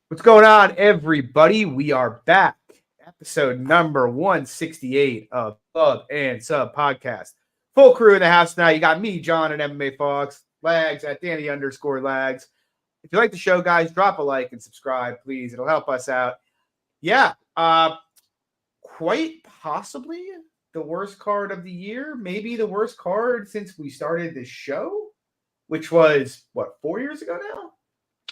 What's going on, everybody? We are back. Episode number 168 of Club and Sub Podcast. Full crew in the house tonight. You got me, John, and MMA Fox. Lags at Danny_Lags. If you like the show, guys, drop a like and subscribe, please. It'll help us out. Yeah, quite possibly the worst card of the year. Maybe the worst card since we started this show, which was, 4 years ago now?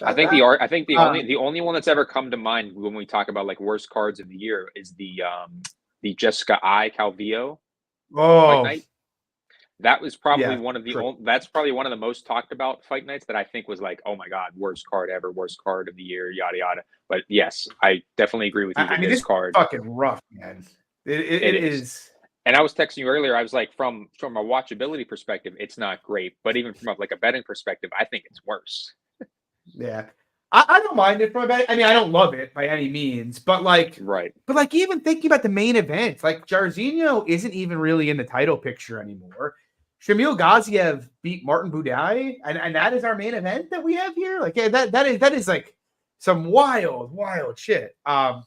I think the only one that's ever come to mind when we talk about like worst cards of the year is the Jessica I Calvillo fight night. That was probably that's probably one of the most talked about fight nights that I think was like, oh my god, worst card ever, worst card of the year, yada yada. But yes, I definitely agree with you. I mean, this card fucking rough, man. It is. And I was texting you earlier. I was like, from a watchability perspective, it's not great, but even from a betting perspective, I think it's worse. Yeah, I don't mind it from a bet. I mean, I don't love it by any means, but even thinking about the main event, like Jairzinho isn't even really in the title picture anymore. Shamil Gaziev beat Martin Buday, and that is our main event that we have here. Like, yeah, that is like some wild shit. But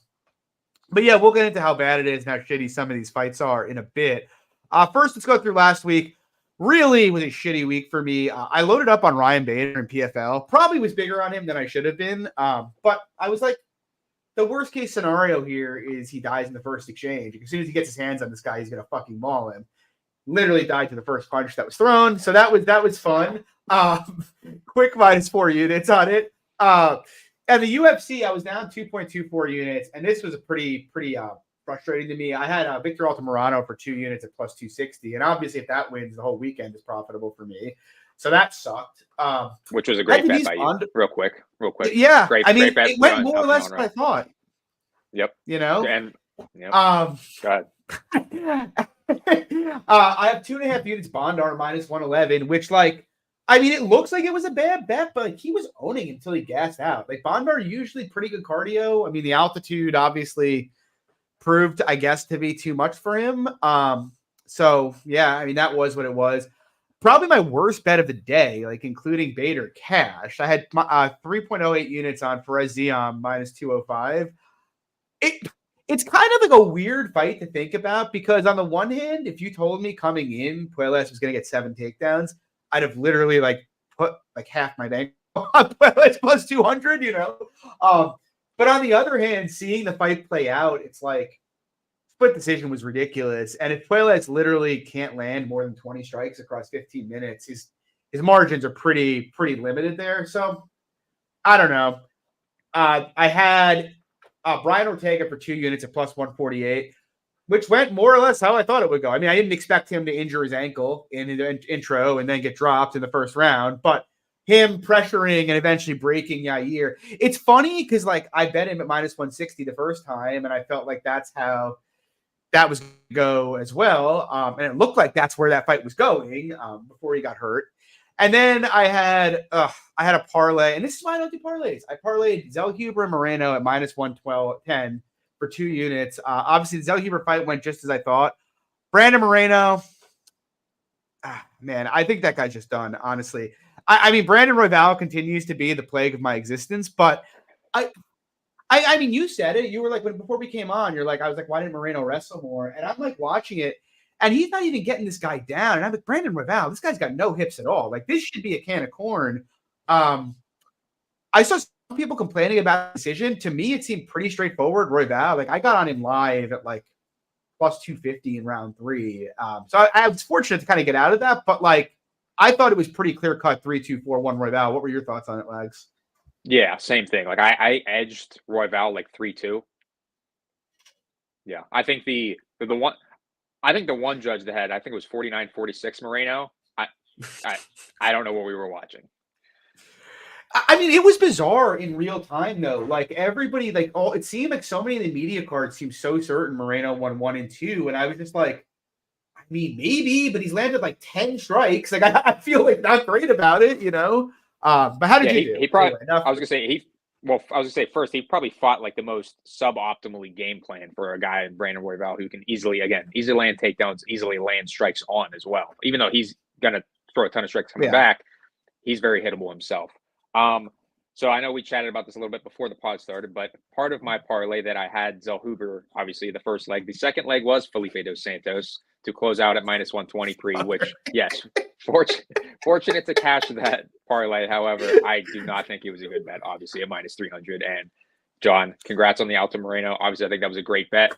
yeah, we'll get into how bad it is and how shitty some of these fights are in a bit. First, let's go through last week. Really was a shitty week for me. I loaded up on Ryan Bader in PFL. Probably was bigger on him than I should have been. But I was like, the worst case scenario here is he dies in the first exchange. As soon as he gets his hands on this guy, he's gonna fucking maul him. Literally died to the first punch that was thrown. So that was fun. Quick -4 units on it. And the UFC, I was down 2.24 units, and this was a pretty frustrating to me. I had Victor Altamirano for 2 units at +260, and obviously if that wins, the whole weekend is profitable for me. So that sucked. Which was a great bet by you. Real quick. Yeah, great bet. It went more or less what I thought. Yep. You know. And yep. Go ahead. I have 2.5 units Bondar -111, which it looks like it was a bad bet, but he was owning until he gassed out. Like Bondar usually pretty good cardio. I mean, the altitude obviously proved, I guess, to be too much for him. So yeah, I mean, that was what it was. Probably my worst bet of the day, like including Bader cash. I had 3.08 units on Perez -205. It's kind of like a weird fight to think about because on the one hand, if you told me coming in Puelles was going to get 7 takedowns, I'd have literally put half my bank on Puelles +200, you know. But on the other hand, seeing the fight play out, it's like split decision was ridiculous. And if Puelles literally can't land more than 20 strikes across 15 minutes, his margins are pretty limited there. So I don't know. I had Brian Ortega for 2 units at +148, which went more or less how I thought it would go. I mean, I didn't expect him to injure his ankle in the intro and then get dropped in the first round, but him pressuring and eventually breaking Yair. It's funny because I bet him at -160 the first time, and I felt like that's how that was going to go as well. And it looked like that's where that fight was going before he got hurt. And then I had a parlay, and this is why I don't do parlays. I parlayed Zellhuber and Moreno at -110 for 2 units. Obviously, the Zellhuber fight went just as I thought. Brandon Moreno, man, I think that guy's just done, honestly. I mean, Brandon Royval continues to be the plague of my existence, but I mean, you said it. You were like, before we came on, you're like, I was like, why didn't Moreno wrestle more? And I'm like watching it, and he's not even getting this guy down. And I'm like, Brandon Royval, this guy's got no hips at all. Like, this should be a can of corn. I saw some people complaining about the decision. To me, it seemed pretty straightforward. Royval, I got on him live at +250 in round 3. So I was fortunate to kind of get out of that, but I thought it was pretty clear cut 3-2-4-1 Royval. What were your thoughts on it, Lags? Yeah, same thing. I edged Royval 3-2. Yeah, I think the one judge that had, I think it was 49-46 Moreno. I don't know what we were watching. I mean, it was bizarre in real time though. Everybody, it seemed like so many of the media cards seemed so certain Moreno won 1 and 2, and I was just like, I mean, maybe, but he's landed 10 strikes. I feel not great about it, you know. But how did you do? He probably. Anyway, I was gonna say first he probably fought the most suboptimally game plan for a guy in Brandon Royval who can easily land takedowns, easily land strikes on as well. Even though he's gonna throw a ton of strikes coming back, he's very hittable himself. So I know we chatted about this a little bit before the pod started, but part of my parlay that I had Zahob, obviously the first leg. The second leg was Felipe dos Santos to close out at -120 pre, which, yes, fortunate to cash that parlay. However, I do not think it was a good bet, obviously, at -300. And John, congrats on the Alto Moreno. Obviously, I think that was a great bet.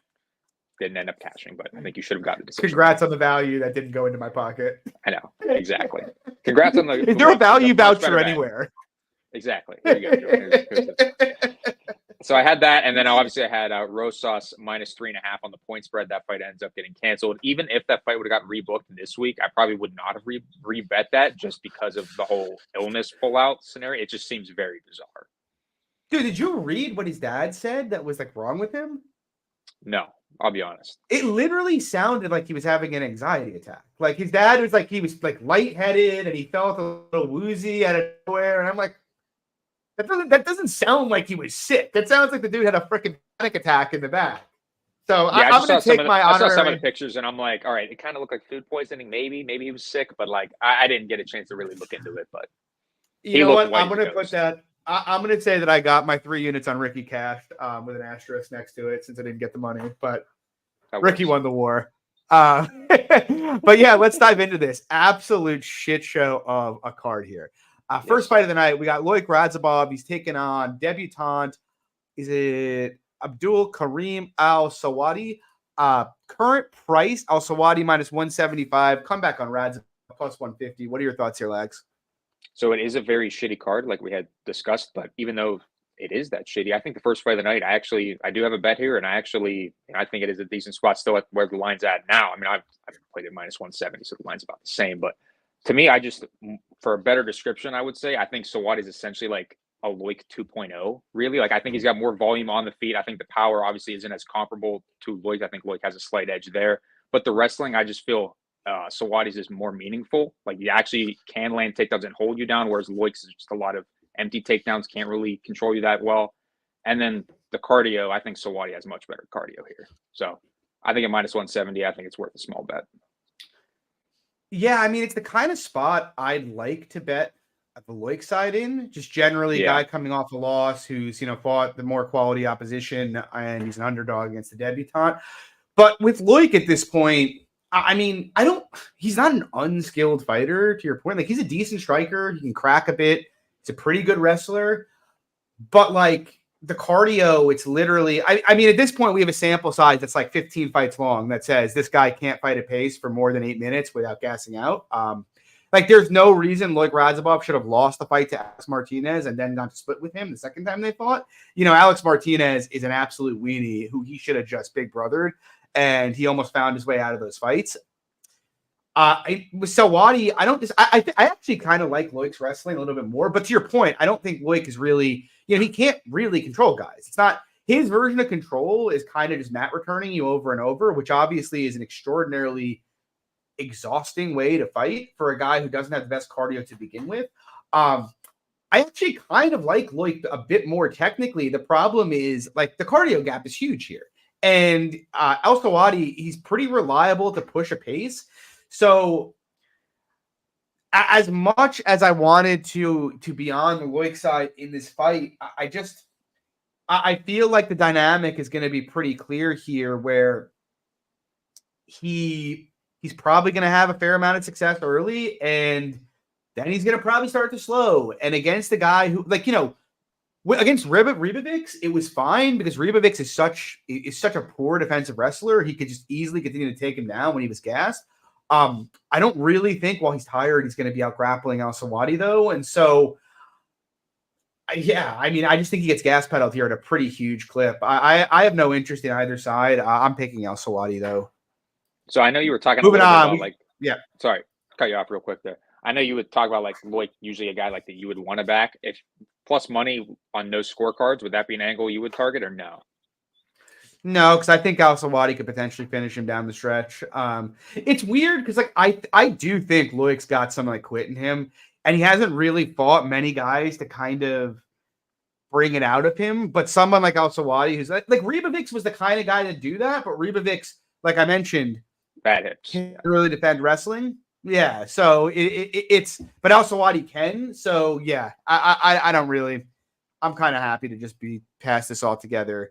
Didn't end up cashing, but I think you should have gotten the decision. Congrats on the value that didn't go into my pocket. I know, exactly. Congrats on the. Is there a value voucher anywhere? Exactly. There you go, Jordan. So I had that, and then obviously I had Rosas -3.5 on the point spread. That fight ends up getting canceled. Even if that fight would have got rebooked this week, I probably would not have rebet that just because of the whole illness pullout scenario. It just seems very bizarre. Dude, did you read what his dad said that was like wrong with him? No, I'll be honest. It literally sounded like he was having an anxiety attack. Like his dad was like, he was like lightheaded and he felt a little woozy out of nowhere. And I'm like, that doesn't sound like he was sick. That sounds like the dude had a freaking panic attack in the back. So yeah, I'm going to take my I saw some of the pictures and I'm like, all right, it kind of looked like food poisoning. Maybe he was sick, but like I didn't get a chance to really look into it. But you know what? I'm going to put that. I'm going to say that I got my 3 units on Ricky cashed with an asterisk next to it since I didn't get the money. But Ricky won the war. But yeah, let's dive into this absolute shit show of a card here. First fight of the night, we got Loic Razov. He's taking on debutant. Is it Abdul Karim Al Sawadi? Current price, Al Sawadi -175. Come back on Razov +150. What are your thoughts here, Lags? So it is a very shitty card, like we had discussed. But even though it is that shitty, I think the first fight of the night, I do have a bet here, and I think it is a decent spot still at where the line's at now. I mean, I've played it -170, so the line's about the same. But to me, for a better description, I would say I think Sawadi is essentially like a Loic 2.0. Really, like I think he's got more volume on the feet. I think the power obviously isn't as comparable to Loic. I think Loic has a slight edge there, but the wrestling, I just feel Sawadi's is more meaningful. Like he actually can land takedowns and hold you down, whereas Loic's is just a lot of empty takedowns, can't really control you that well. And then the cardio, I think Sawadi has much better cardio here. So I think at -170, I think it's worth a small bet. Yeah, I mean, it's the kind of spot I'd like to bet at the Loic side in. Just generally a guy coming off a loss who's, fought the more quality opposition and he's an underdog against the debutante. But with Loic at this point, I mean, he's not an unskilled fighter, to your point. Like, he's a decent striker. He can crack a bit. He's a pretty good wrestler. But, like, the cardio, it's literally, I mean, at this point, we have a sample size that's like 15 fights long that says this guy can't fight a pace for more than 8 minutes without gassing out. Like, there's no reason Loic Razov should have lost the fight to Alex Martinez and then not to split with him the second time they fought. Alex Martinez is an absolute weenie who he should have just big brothered, and he almost found his way out of those fights. With Sawadi, I actually kind of like Loic's wrestling a little bit more, but to your point, I don't think Loic is really, he can't really control guys. It's not his version of control is kind of just mat returning you over and over, which obviously is an extraordinarily exhausting way to fight for a guy who doesn't have the best cardio to begin with. I actually kind of like Loic a bit more technically. The problem is like the cardio gap is huge here. And Al Sawadi, he's pretty reliable to push a pace. So as much as I wanted to be on the Loic side in this fight, I feel like the dynamic is going to be pretty clear here where he's probably going to have a fair amount of success early, and then he's going to probably start to slow. And against a guy who, against Ribovics, it was fine because Ribovics is such a poor defensive wrestler. He could just easily continue to take him down when he was gassed. I don't really think while he's tired, he's going to be out grappling Al Sawadi though. And so, I mean, I just think he gets gas pedaled here at a pretty huge clip. I have no interest in either side. I'm picking Al Sawadi though. So I know you were talking about sorry, cut you off real quick there. I know you would talk about like Loic, usually a guy like that you would want to back. If plus money on no scorecards, would that be an angle you would target or no? No, because I think Al Sawadi could potentially finish him down the stretch. It's weird because like I do think Loic's got some like quit in him, and he hasn't really fought many guys to kind of bring it out of him. But someone like Al Sawadi, who's like Ribovics was the kind of guy to do that, but Ribovics, like I mentioned, bad hips, can't really defend wrestling. Yeah, so it's but Al Sawadi can. So yeah, I don't really. I'm kind of happy to just be past this altogether.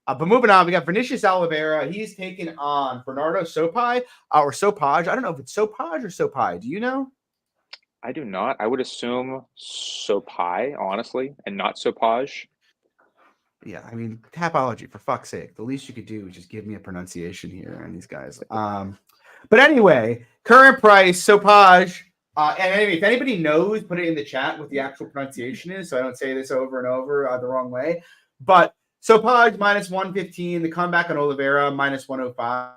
But moving on, we got Vinicius Oliveira. He's taking on Bernardo Sopai or Sopaj. I don't know if it's Sopaj or Sopai. Do you know? I do not. I would assume Sopai, honestly, and not Sopaj. Yeah, I mean, Tapology, for fuck's sake. The least you could do is just give me a pronunciation here on these guys. But anyway, current price, Sopaj. And anyway, if anybody knows, put it in the chat what the actual pronunciation is, so I don't say this over and over the wrong way. But Sopaj minus 115, the comeback on Oliveira minus 105.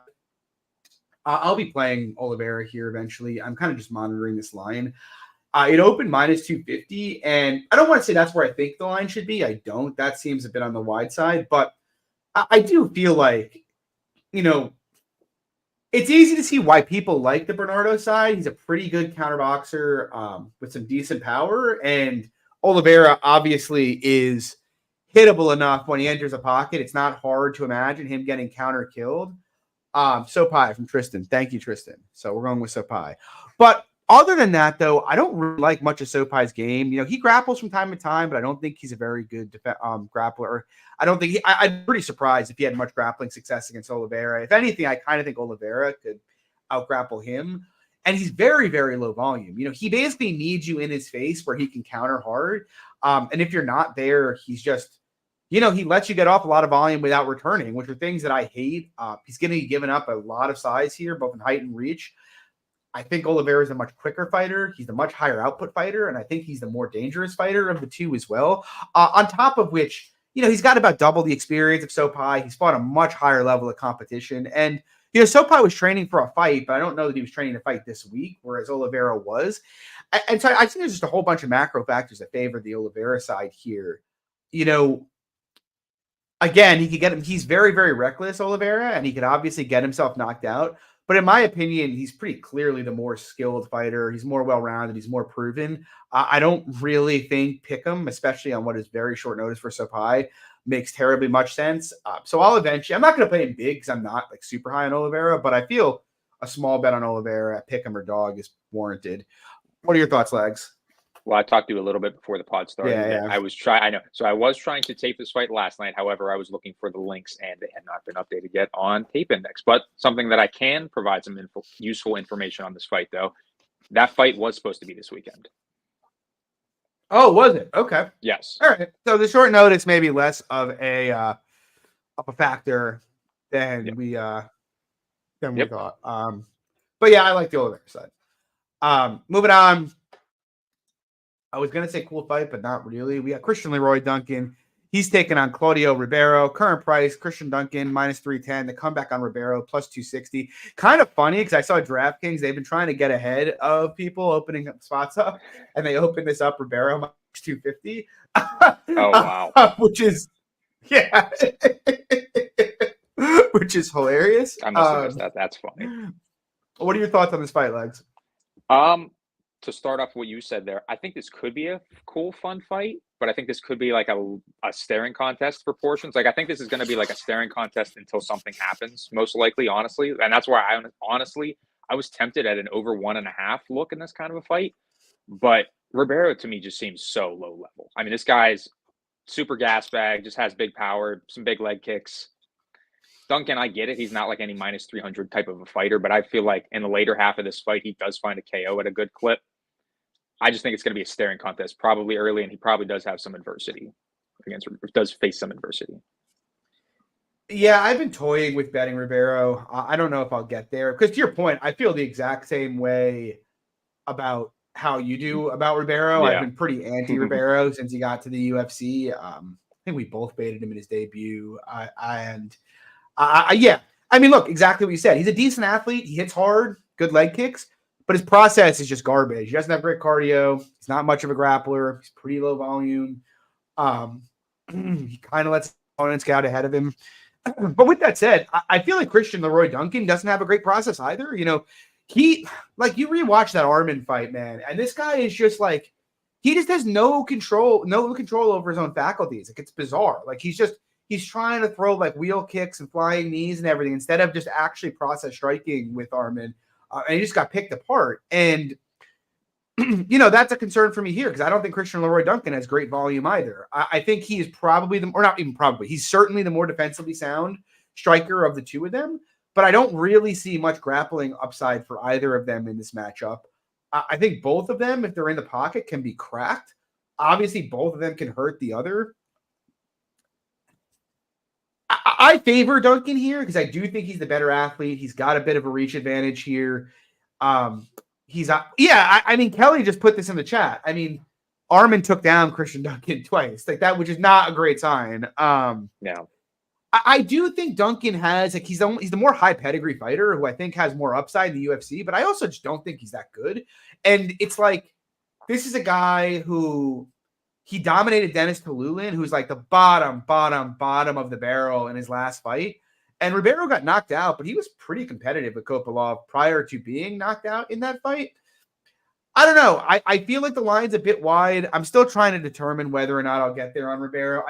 I'll be playing Oliveira here eventually. I'm kind of just monitoring this line. It opened minus 250, and I don't want to say that's where I think the line should be. I don't. That seems a bit on the wide side, but I do feel like, it's easy to see why people like the Bernardo side. He's a pretty good counterboxer with some decent power, and Oliveira obviously is hittable enough when he enters a pocket. It's not hard to imagine him getting counter killed. Sopai from Tristan. Thank you, Tristan. So we're going with Sopai. But other than that, though, I don't really like much of Sopai's game. He grapples from time to time, but I don't think he's a very good grappler. I don't think I'm pretty surprised if he had much grappling success against Oliveira. If anything, I kind of think Oliveira could out-grapple him. And he's very, very low volume. He basically needs you in his face where he can counter hard. And if you're not there, he's just, he lets you get off a lot of volume without returning, which are things that I hate. He's going to be giving up a lot of size here, both in height and reach. I think Oliveira is a much quicker fighter. He's a much higher output fighter, and I think he's the more dangerous fighter of the two as well. On top of which, he's got about double the experience of Sopai. He's fought a much higher level of competition. And, Sopai was training for a fight, but I don't know that he was training to fight this week, whereas Oliveira was. And so I think there's just a whole bunch of macro factors that favor the Oliveira side here. Again, he could get him. He's very, very reckless, Oliveira, and he could obviously get himself knocked out. But in my opinion, he's pretty clearly the more skilled fighter. He's more well-rounded. He's more proven. I don't really think Pick'em, especially on what is very short notice for Sopai, makes terribly much sense. So I'm not going to play him big because I'm not super high on Oliveira, but I feel a small bet on Oliveira at Pick'em or dog is warranted. What are your thoughts, Legs? Well, I talked to you a little bit before the pod started. Yeah. I was trying to tape this fight last night. However, I was looking for the links and they had not been updated yet on Tape Index. But something that I can provide some useful information on this fight, though. That fight was supposed to be this weekend. Oh, was it? Okay. Yes. All right. So the short notice may be less of a factor than we thought. But yeah, I like the Oliveira side. Moving on. I was going to say cool fight, but not really. We got Christian Leroy Duncan. He's taking on Claudio Ribeiro. Current price, Christian Duncan, minus 310. The comeback on Ribeiro, plus 260. Kind of funny because I saw DraftKings. They've been trying to get ahead of people opening spots up, and they opened this up Ribeiro, minus 250. Oh, wow. Which is, yeah. Which is hilarious. I must have missed that. That's funny. What are your thoughts on this fight, Legs? To start off what you said there, I think this could be a cool, fun fight, but I think this could be like a staring contest for portions. I think this is going to be like a staring contest until something happens, most likely, honestly. And that's why I was tempted at an over 1.5 look in this kind of a fight. But Ribeiro, to me, just seems so low level. I mean, this guy's super gas bag, just has big power, some big leg kicks. Duncan, I get it. He's not like any minus 300 type of a fighter, but I feel like in the later half of this fight, he does find a KO at a good clip. I just think it's going to be a staring contest probably early, and he probably does have some adversity does face some adversity. Yeah, I've been toying with betting Ribeiro. I don't know if I'll get there because to your point, I feel the exact same way about how you do about Ribeiro. Yeah. I've been pretty anti-Ribeiro since he got to the UFC. I think we both baited him in his debut. Yeah. I mean, look, exactly what you said. He's a decent athlete. He hits hard, good leg kicks, but his process is just garbage. He doesn't have great cardio. He's not much of a grappler. He's pretty low volume. He kind of lets opponents get out ahead of him. But with that said, I feel like Christian Leroy Duncan doesn't have a great process either. You rewatch that Armin fight, man, and this guy is just like, he just has no control over his own faculties. Like, it's bizarre. Like, he's trying to throw like wheel kicks and flying knees and everything instead of just actually process striking with Armin. And he just got picked apart. And that's a concern for me here because I don't think Christian Leroy Duncan has great volume either. I think he is probably he's certainly the more defensively sound striker of the two of them, but I don't really see much grappling upside for either of them in this matchup. I think both of them, if they're in the pocket, can be cracked. Obviously, both of them can hurt the other. I favor Duncan here because I do think he's the better athlete. He's got a bit of a reach advantage here. I mean, Kelly just put this in the chat. I mean, Armin took down Christian Duncan twice, like that, which is not a great sign. No. I do think Duncan has he's the more high pedigree fighter who I think has more upside in the UFC, but I also just don't think he's that good. And it's like this is a guy who he dominated Dennis Tululin, who's like the bottom of the barrel in his last fight. And Ribeiro got knocked out, but he was pretty competitive with Kopylov prior to being knocked out in that fight. I don't know. I feel like the line's a bit wide. I'm still trying to determine whether or not I'll get there on Ribeiro.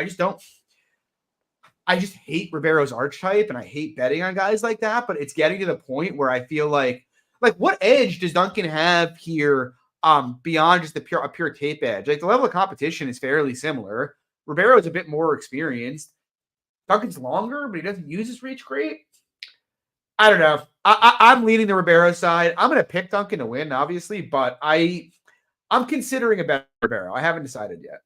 I just hate Ribeiro's archetype, and I hate betting on guys like that. But it's getting to the point where I feel like what edge does Duncan have here beyond just a pure tape edge? Like the level of competition is fairly similar. Ribeiro is a bit more experienced. Duncan's longer, but he doesn't use his reach great. I don't know. I'm leaning the Ribeiro side. I'm going to pick Duncan to win, obviously, but I'm considering a bet Ribeiro. I haven't decided yet.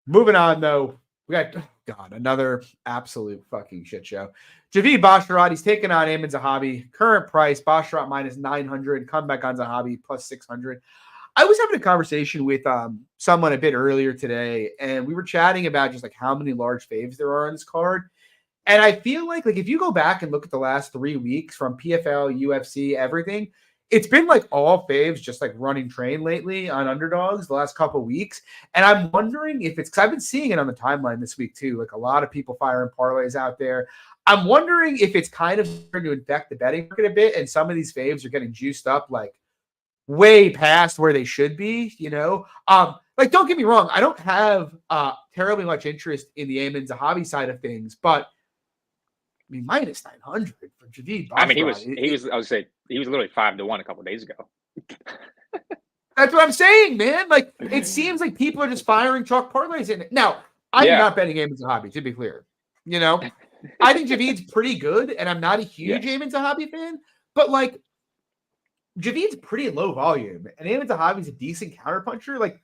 Moving on, though, we got another absolute fucking shit show. Javid Basharat, he's taking on Amin Zahabi. Current price, Basharat minus 900. Comeback on Zahabi plus 600. I was having a conversation with someone a bit earlier today, and we were chatting about just like how many large faves there are on this card. And I feel like if you go back and look at the last 3 weeks from PFL, UFC, everything, it's been like all faves just like running train lately on underdogs the last couple of weeks. And I'm wondering if it's because I've been seeing it on the timeline this week too. Like a lot of people firing parlays out there. I'm wondering if it's kind of starting to infect the betting market a bit, and some of these faves are getting juiced up like way past where they should be, Like, don't get me wrong, I don't have terribly much interest in the Amin Zahabi side of things, but I mean, minus 900 for Javid Basharat. I mean, he was literally 5-1 a couple of days ago. That's what I'm saying, man. Like, it seems like people are just firing chalk parlays in it. Now, I'm not betting Amin Zahabi, to be clear. I think Javid's pretty good, and I'm not a huge Amin Zahabi fan, but like, Javid's pretty low volume, and Amin Zahabi's a decent counterpuncher. Like,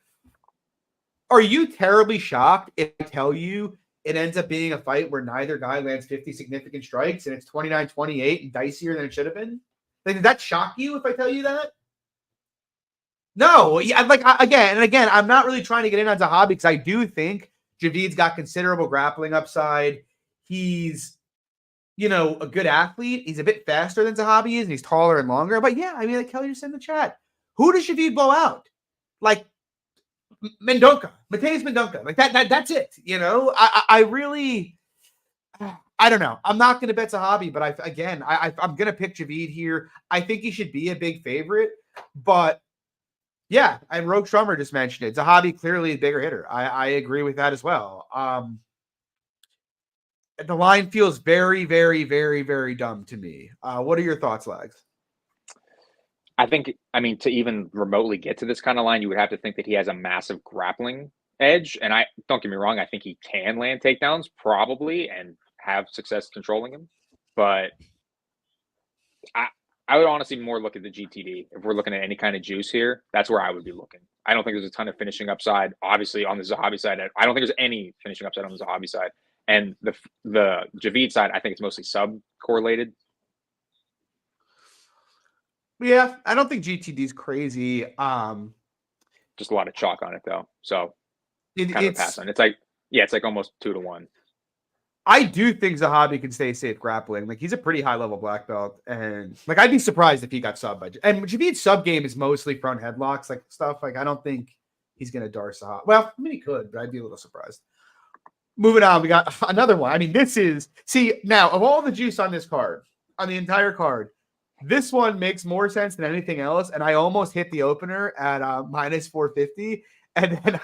are you terribly shocked if I tell you it ends up being a fight where neither guy lands 50 significant strikes and it's 29-28 and dicier than it should have been? Like, did that shock you if I tell you that? No. Yeah, again, I'm not really trying to get in on Zahabi because I do think Javid's got considerable grappling upside. He's, a good athlete. He's a bit faster than Zahabi is, and he's taller and longer. But yeah, I mean, like Kelly just said in the chat, who does Javid blow out? Like, Mendonca, Mateus Mendonca, like that's it. I really, I don't know. I'm not going to bet Zahabi, but I'm going to pick Javid here. I think he should be a big favorite, but yeah, and Rogue Strummer just mentioned it. Zahabi clearly a bigger hitter. I agree with that as well. The line feels very, very, very, very dumb to me. What are your thoughts, Lags? I mean, to even remotely get to this kind of line, you would have to think that he has a massive grappling edge. And don't get me wrong, I think he can land takedowns probably and have success controlling him. But I would honestly more look at the GTD. If we're looking at any kind of juice here, that's where I would be looking. I don't think there's a ton of finishing upside. Obviously, on the Zahabi side, I don't think there's any finishing upside on the Zahabi side. And the Javid side, I think it's mostly sub-correlated. Yeah, I don't think GTD is crazy. Just a lot of chalk on it, though. So it's kind of a pass on. It's like almost 2-1. I do think Zahabi can stay safe grappling. Like, he's a pretty high-level black belt. And, like, I'd be surprised if he got subbed. And Javid's sub game is mostly front headlocks, like, stuff. Like, I don't think he's going to dar Zahabi. Well, I mean, he could, but I'd be a little surprised. Moving on, we got another one. I mean, now, of all the juice on this card, on the entire card, this one makes more sense than anything else, and I almost hit the opener at minus 450, and then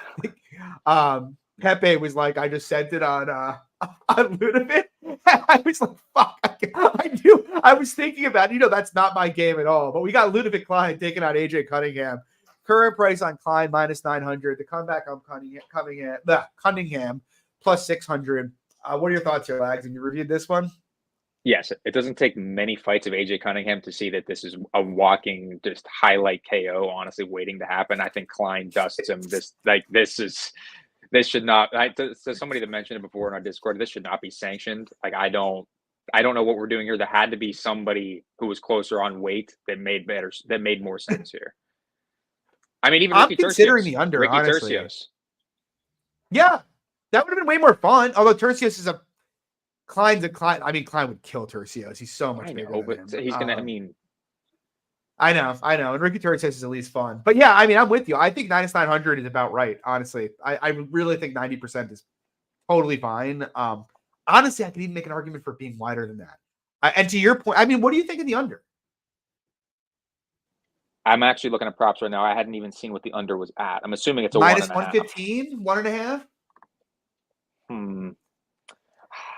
I think Pepe was like, I just sent it on Ludovit, I was like, fuck. I knew. I was thinking about, that's not my game at all. But we got Ludovic Klein taking out AJ Cunningham. Current price on Klein minus 900. The comeback on Cunningham plus 600. What are your thoughts here, Lags? Have you reviewed this one? Yes, it doesn't take many fights of AJ Cunningham to see that this is a walking just highlight KO, honestly, waiting to happen. I think Klein dusts him. This should not. So somebody that mentioned it before in our Discord, this should not be sanctioned. Like I don't know what we're doing here. There had to be somebody who was closer on weight that made more sense here. I mean, even I'm Ricky considering Tercios, the under. Ricky Honestly, Tercios. Yeah, that would have been way more fun. Although Tercios is Klein's a Klein. I mean, Klein would kill Tercios. He's so much bigger than him. He's gonna. I know, and Ricky Tercios is at least fun. But yeah, I mean, I'm with you. I think minus 900 is about right. Honestly, I really think 90% is totally fine. Honestly, I could even make an argument for being wider than that. And to your point, I mean, what do you think of the under? I'm actually looking at props right now. I hadn't even seen what the under was at. I'm assuming it's a minus 115, 1.5.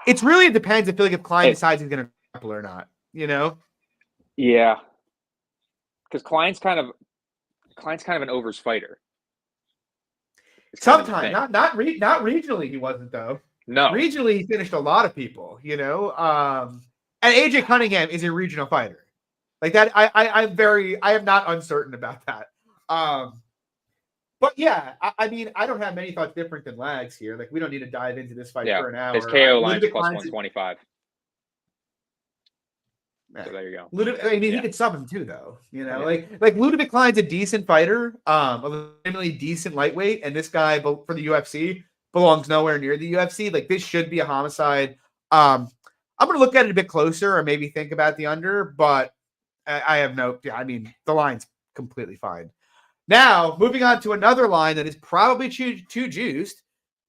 It's really, it depends. I feel like if Klein decides he's going to grapple or not, Yeah, because Klein's kind of an overs fighter. Sometimes, not regionally, he wasn't though. No, regionally he finished a lot of people. And AJ Cunningham is a regional fighter. Like that, I am not uncertain about that. But yeah, I mean, I don't have many thoughts different than Lags here. Like we don't need to dive into this fight for an hour. His KO line is plus 125. So there you go. He could sub him too, though. Like Ludovic Klein's a decent fighter, a legitimately decent lightweight, and this guy for the UFC belongs nowhere near the UFC. Like this should be a homicide. I'm gonna look at it a bit closer, or maybe think about the under, but I have no. Yeah, I mean the line's completely fine. Now moving on to another line that is probably too juiced.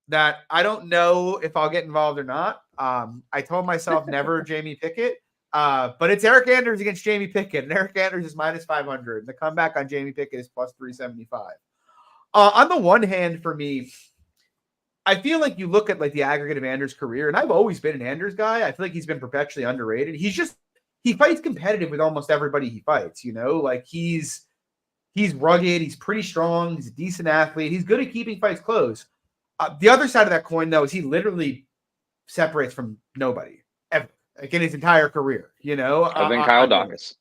That I don't know if I'll get involved or not. I told myself never Jamie Picket. But it's Eric Anders against Jamie Picket, and Eric Anders is minus 500. And the comeback on Jamie Picket is plus 375. On the one hand, for me, I feel like you look at like the aggregate of Anders' career, and I've always been an Anders guy. I feel like he's been perpetually underrated. He fights competitive with almost everybody he fights. Like he's rugged, he's pretty strong, he's a decent athlete, he's good at keeping fights close. The other side of that coin, though, is he literally separates from nobody ever. Like in his entire career, Other than Kyle Dawkins.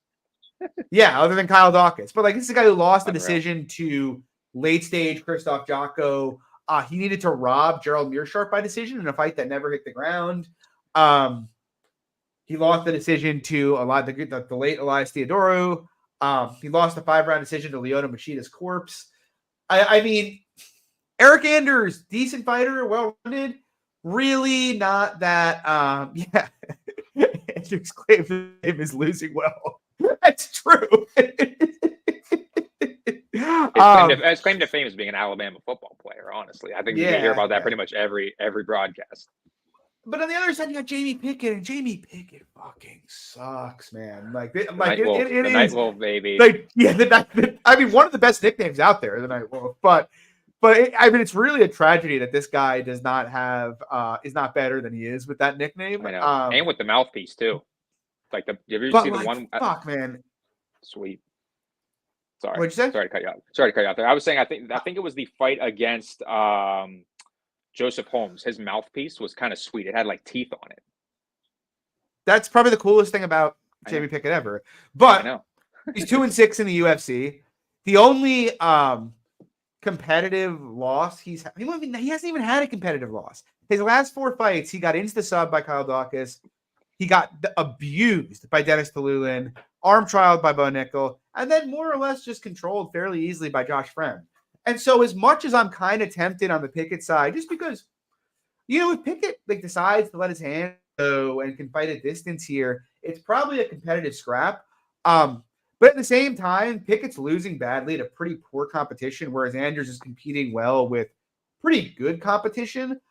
Yeah, other than Kyle Dawkins. But like this is a guy who lost the decision to late stage Christoph Jocko. He needed to rob Gerald Meerschaert by decision in a fight that never hit the ground. He lost the decision to the late Elias Theodorou. He lost the 5-round decision to Lyoto Machida's corpse. I mean, Eric Anders, decent fighter, well-rounded. Really not that. Yeah. Andrew's claim to him is losing well. That's true. His claim to fame is being an Alabama football player, honestly. I think you hear about that pretty much every broadcast. But on the other side, you got Jamie Picket, and Jamie Picket fucking sucks, man. The Night Wolf, baby. Like, I mean, one of the best nicknames out there, the Night Wolf. But I mean, it's really a tragedy that this guy does not have is not better than he is with that nickname. I know. And with the mouthpiece too. Like the you ever see the one? Fuck, man. Sweet. Sorry. What'd you say? Sorry to cut you out there. I was saying I think it was the fight against Joseph Holmes. His mouthpiece was kind of sweet. It had like teeth on it. That's probably the coolest thing about Jamie Pickett ever. But he's 2-6 in the UFC. The only competitive loss he hasn't even had a competitive loss. His last 4 fights, he got insta sub by Kyle Dawkins. He got abused by Dennis Talulin, arm trialed by Bo Nickel, and then more or less just controlled fairly easily by Josh Fremd. And so as much as I'm kind of tempted on the Pickett side, just because, if Pickett decides to let his hand go and can fight at distance here, it's probably a competitive scrap. But at the same time, Pickett's losing badly to pretty poor competition, whereas Anders is competing well with pretty good competition.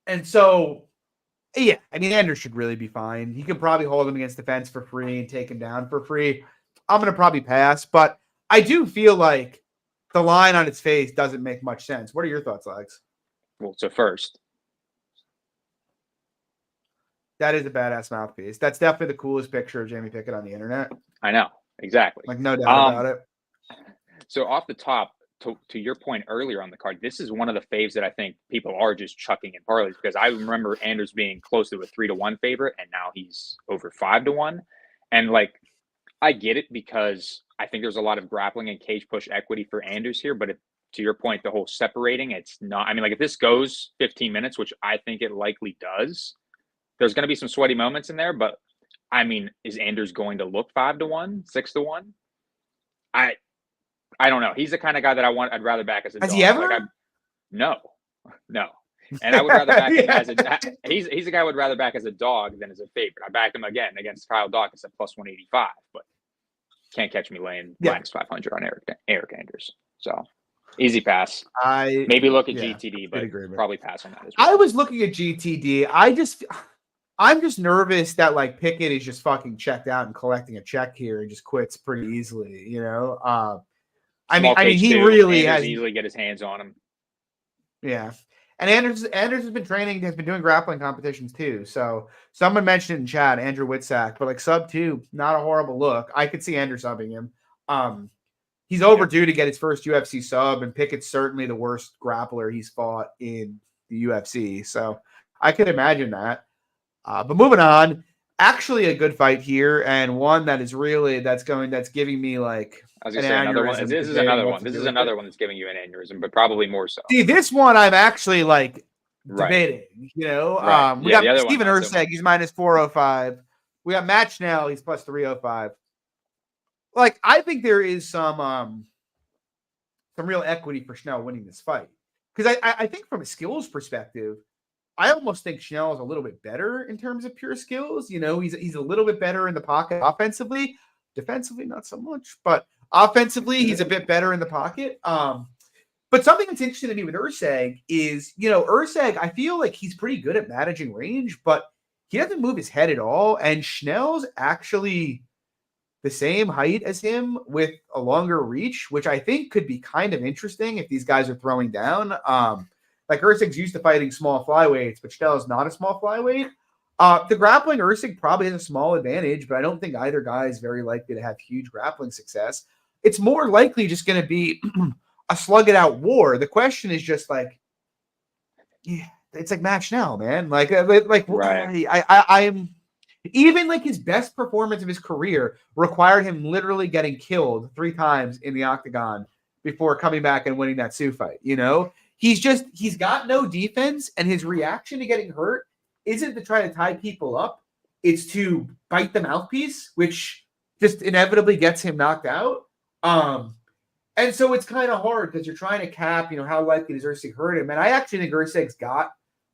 And so, yeah, I mean, Anders should really be fine. He could probably hold him against the fence for free and take him down for free. I'm going to probably pass, but I do feel like the line on its face doesn't make much sense. What are your thoughts, Alex? Well, so first, That is a badass mouthpiece. That's definitely the coolest picture of Jamie Pickett on the internet. I know, exactly. Like, no doubt about it. So off the top, to your point earlier on the card, this is one of the faves that I think people are just chucking in parlays, because I remember Anders being close to a 3-1 favorite, and now he's over 5-1. And like, I get it, because I think there's a lot of grappling and cage push equity for Anders here. But to your point, the whole separating, it's not. I mean, like, if this goes 15 minutes, which I think it likely does, there's going to be some sweaty moments in there. But I mean, is Anders going to look 5-1, 6-1? I don't know. He's the kind of guy that I'd rather back as a dog. Has he ever? Like, no. And I would rather back him as he's a guy I would rather back as a dog than as a favorite. I backed him again against Kyle Dawkins at plus 185, but can't catch me laying minus 500 on Eric Anders. So easy pass. Maybe look at GTD, but probably pass on that as well. I was looking at GTD. I'm just nervous that like Pickett is just fucking checked out and collecting a check here and just quits pretty easily, you know? I mean, he really has easily get his hands on him. Yeah. And Anders has been doing grappling competitions too. So someone mentioned in chat, Andrew Whitsack, but like sub 2, not a horrible look. I could see Anders subbing him. He's overdue to get his first UFC sub, and Pickett's certainly the worst grappler he's fought in the UFC. So I could imagine that. But moving on, actually a good fight here, and one that is really that's giving me like I was gonna say another one. This is another one. This is another one that's giving you an aneurysm, but probably more so. See, this one I'm actually like debating. You know, we got Steven Erceg, he's minus 405. We got Matt Schnell, he's plus 305. Like, I think there is some real equity for Schnell winning this fight, because I think from a skills perspective, I almost think Schnell is a little bit better in terms of pure skills. You know, he's a little bit better in the pocket offensively, defensively not so much, but offensively he's a bit better in the pocket. But something that's interesting to me with Erceg is, you know, Erceg, I feel like he's pretty good at managing range, but he doesn't move his head at all. And Schnell's actually the same height as him with a longer reach, which I think could be kind of interesting if these guys are throwing down. Like Erceg's used to fighting small flyweights, but Schnell is not a small flyweight. The grappling, Erceg probably has a small advantage, but I don't think either guy is very likely to have huge grappling success. It's more likely just going to be a slug it out war. The question is just like, it's like Matt Schnell, man. Like right. I'm even like his best performance of his career required him literally getting killed 3 times in the octagon before coming back and winning that Sioux fight. You know, he's got no defense, and his reaction to getting hurt isn't to try to tie people up. It's to bite the mouthpiece, which just inevitably gets him knocked out. And so it's kind of hard because you're trying to cap, you know, how likely does Erceg hurt him? And I actually think Erceg's got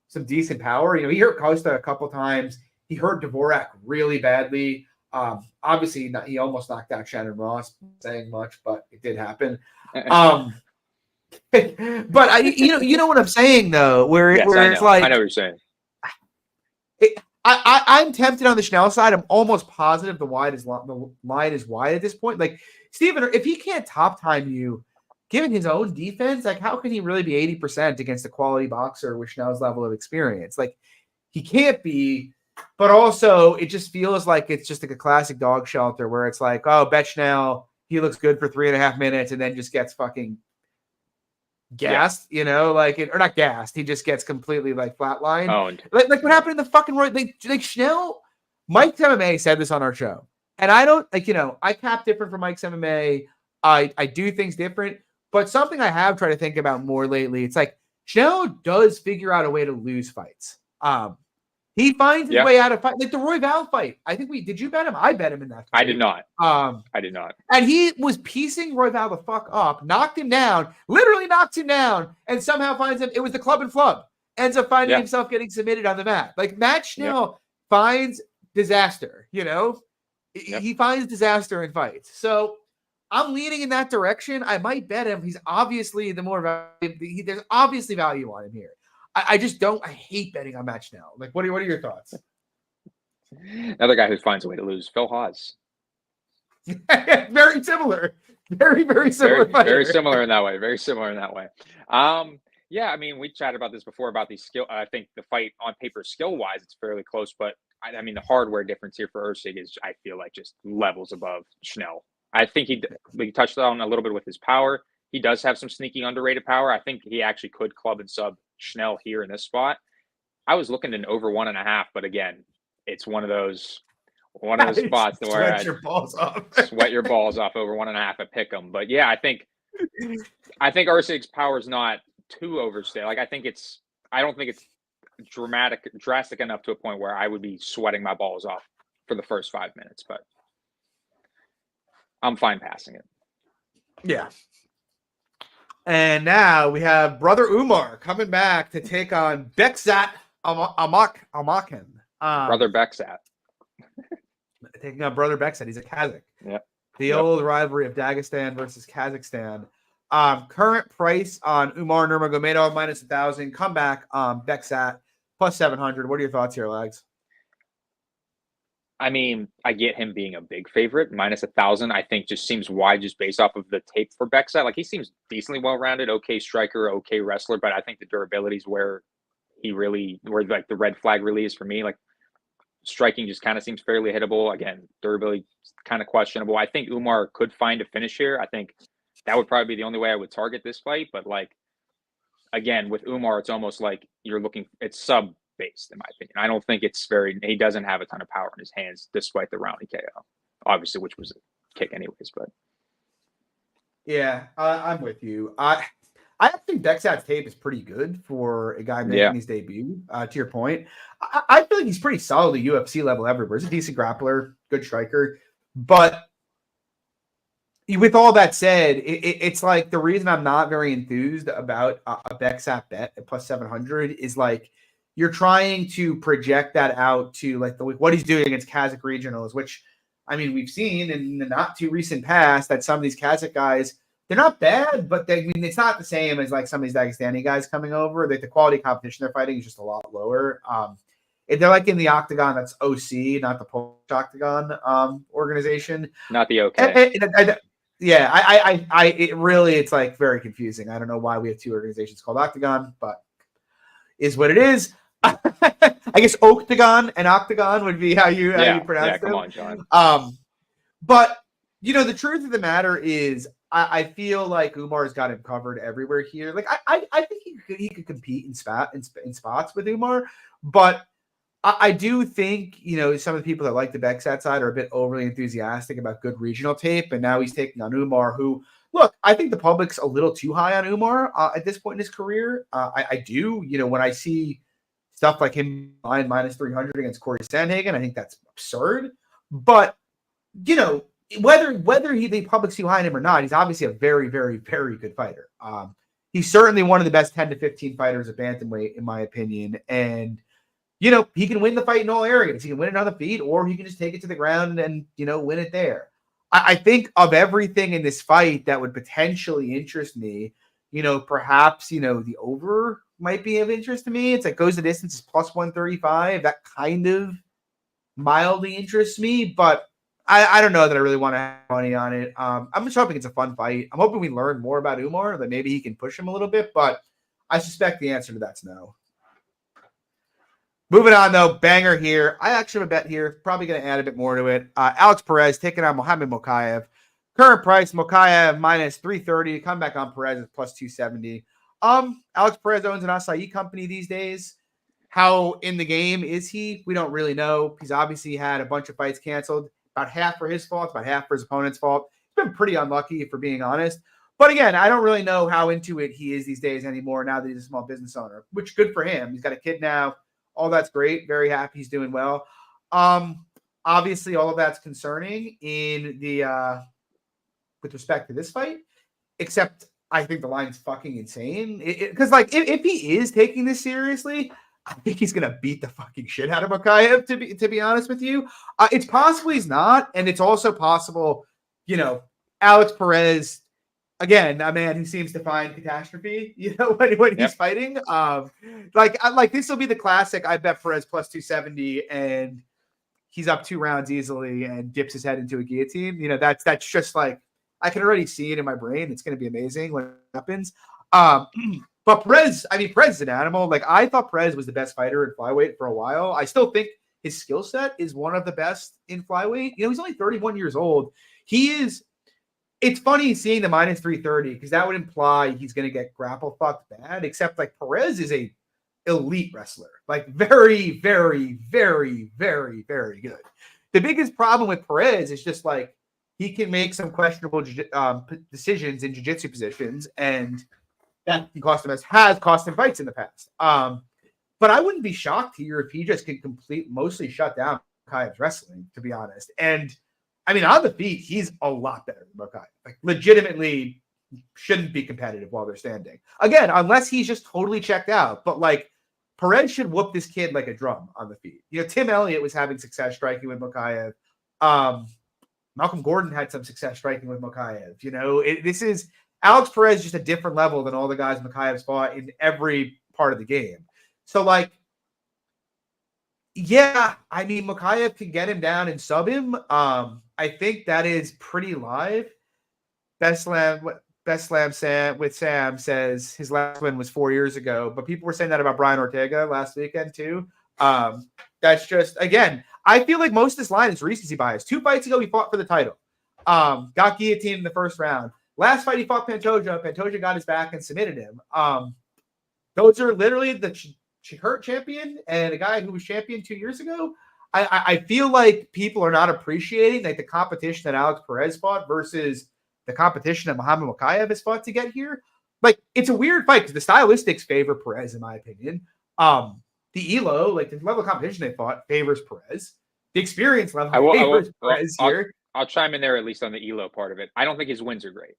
some decent power. You know, he hurt Costa a couple times. He hurt Dvorak really badly. Obviously, he almost knocked out Shannon Ross, saying much, but it did happen. But you know what I'm saying though, where it's like I know what you're saying. I'm tempted on the Schnell side. I'm almost positive the line is wide at this point. Like, Steven, if he can't top time you, given his own defense, like how can he really be 80% against a quality boxer with Schnell's level of experience? Like, he can't be. But also, it just feels like it's just like a classic dog shelter where it's like, oh, bet Schnell, he looks good for 3.5 minutes and then just gets fucking gassed, you know, like or not gassed. He just gets completely like flatlined. Owned. Like what happened in the fucking Roy? Like Schnell, Mike's MMA said this on our show, and I don't like, you know, I cap different from Mike's MMA. I do things different, but something I have tried to think about more lately. It's like Schnell does figure out a way to lose fights. He finds his way out of fight, like the Roy Val fight. I think did you bet him? I bet him in that fight. I did not. I did not. And he was piecing Roy Val the fuck up, knocked him down, literally knocked him down, and somehow finds him. It was the club and flub. Ends up finding himself getting submitted on the mat. Like Matt Schnell finds disaster, you know? He finds disaster in fights. So I'm leaning in that direction. I might bet him. He's obviously the more value. There's obviously value on him here. I just don't. I hate betting on Matt Schnell. Like, what are your thoughts? Another guy who finds a way to lose, Phil Hawes. Very similar. Very similar. Very similar in that way. Very similar in that way. Yeah, I mean, we chatted about this before about these skill. I think the fight on paper, skill wise, it's fairly close, but I mean, the hardware difference here for Usyk is, I feel like, just levels above Schnell. I think we touched on a little bit with his power. He does have some sneaky underrated power. I think he actually could club and sub Schnell here in this spot. I was looking at over 1.5, but again, it's one of those spots where sweat your balls off. Sweat your balls off over 1.5 at Pick'em. But yeah, I think Usyk's power is not too overstated. Like, I don't think it's drastic enough to a point where I would be sweating my balls off for the first 5 minutes, but I'm fine passing it. Yeah. And now we have brother Umar coming back to take on Beksat Amachin. Brother Beksat. Taking on brother Beksat. He's a Kazakh. Yeah. The old rivalry of Dagestan versus Kazakhstan. Current price on Umar Nurmagomedov minus 1,000. Comeback Beksat plus 700. What are your thoughts here, Lags? I mean, I get him being a big favorite. Minus 1,000, I think, just seems wide just based off of the tape for Beksat. Like, he seems decently well-rounded, okay striker, okay wrestler, but I think the durability is where like the red flag really is for me. Like, striking just kind of seems fairly hittable. Again, durability kind of questionable. I think Umar could find a finish here. I think that would probably be the only way I would target this fight. But, like, again, with Umar, it's almost like it's sub-based, in my opinion. I don't think he doesn't have a ton of power in his hands, despite the rounding KO, obviously, which was a kick anyways. But yeah, I'm with you. I think Beksat's tape is pretty good for a guy making his debut. To your point, I feel like he's pretty solid at UFC level everywhere. He's a decent grappler, good striker. But with all that said, it's like the reason I'm not very enthused about a Beksat bet at plus 700 is like you're trying to project that out to like what he's doing against Kazakh regionals, which, I mean, we've seen in the not too recent past that some of these Kazakh guys, they're not bad, but it's not the same as like some of these Dagestani guys coming over. Like the quality of competition they're fighting is just a lot lower. If they're like in the octagon, that's OC, not the Polish octagon organization. Not the OK. It's like very confusing. I don't know why we have two organizations called Octagon, but is what it is. I guess Octagon and Octagon would be how you pronounce them. Come on, John. But the truth of the matter is, I feel like Umar's got him covered everywhere here. Like I think he could compete in spots with Umar, but I do think some of the people that like the Beksat side are a bit overly enthusiastic about good regional tape, and now he's taking on Umar, who, look, I think the public's a little too high on Umar at this point in his career. I do, when I see stuff like him line minus 300 against Corey Sandhagen, I think that's absurd. But whether the public's too high on him or not, he's obviously a very, very, very good fighter. He's certainly one of the best 10 to 15 fighters at bantamweight, in my opinion, and he can win the fight in all areas. He can win it on the feet, or he can just take it to the ground and, win it there. I think of everything in this fight that would potentially interest me, perhaps, the over might be of interest to me. It's like goes the distance is plus 135. That kind of mildly interests me, but I don't know that I really want to have money on it. I'm just hoping it's a fun fight. I'm hoping we learn more about Umar, that maybe he can push him a little bit, but I suspect the answer to that's no. Moving on, though, banger here. I actually have a bet here. Probably going to add a bit more to it. Alex Perez taking on Mohamed Mokv. Current price, Mokv minus 330. Come back on Perez is plus 270. Alex Perez owns an acai company these days. How in the game is he? We don't really know. He's obviously had a bunch of fights canceled. About half for his fault, about half for his opponent's fault. He's been pretty unlucky, if we're being honest. But again, I don't really know how into it he is these days anymore now that he's a small business owner, which good for him. He's got a kid now. All that's great. Very happy he's doing well. Obviously, all of that's concerning in the with respect to this fight, except I think the line's fucking insane. Because if he is taking this seriously, I think he's gonna beat the fucking shit out of Mokv, to be honest with you. It's possible he's not, and it's also possible, Alex Perez, again, a man who seems to find catastrophe, when he's fighting. Like this will be the classic. I bet Perez plus 270, and he's up 2 rounds easily and dips his head into a guillotine. That's just like I can already see it in my brain. It's going to be amazing when it happens. But Perez is an animal. Like I thought Perez was the best fighter in flyweight for a while. I still think his skill set is one of the best in flyweight. He's only 31 years old. It's funny seeing the minus 330 because that would imply he's going to get grapple fucked bad, except like Perez is a elite wrestler, like very, very, very, very, very good. The biggest problem with Perez is just like he can make some questionable decisions in jiu-jitsu positions, and that can cost him, has cost him fights in the past. But I wouldn't be shocked here if he just could mostly shut down Mokaev's wrestling, to be honest. And I mean, on the feet, he's a lot better than Mokaev. Like, legitimately shouldn't be competitive while they're standing. Again, unless he's just totally checked out. But, like, Perez should whoop this kid like a drum on the feet. Tim Elliott was having success striking with Mokaev. Malcolm Gordon had some success striking with Mokaev. This is Alex Perez just a different level than all the guys Mokaev's fought in every part of the game. So, like, yeah, I mean, Mokaev can get him down and sub him. I think that is pretty live. Best Slam Sam with Sam says his last win was 4 years ago, but people were saying that about Brian Ortega last weekend too. That's just, again, I feel like most of this line is recency bias. 2 fights ago, he fought for the title. Got guillotined in the first round. Last fight, he fought Pantoja. Pantoja got his back and submitted him. Those are literally the hurt champion and a guy who was champion 2 years ago. I feel like people are not appreciating like the competition that Alex Perez fought versus the competition that Muhammad Mokaev has fought to get here. Like, it's a weird fight because the stylistics favor Perez, in my opinion. The Elo, like the level of competition they fought, favors Perez. The experience level favors Perez here. I'll chime in there at least on the Elo part of it. I don't think his wins are great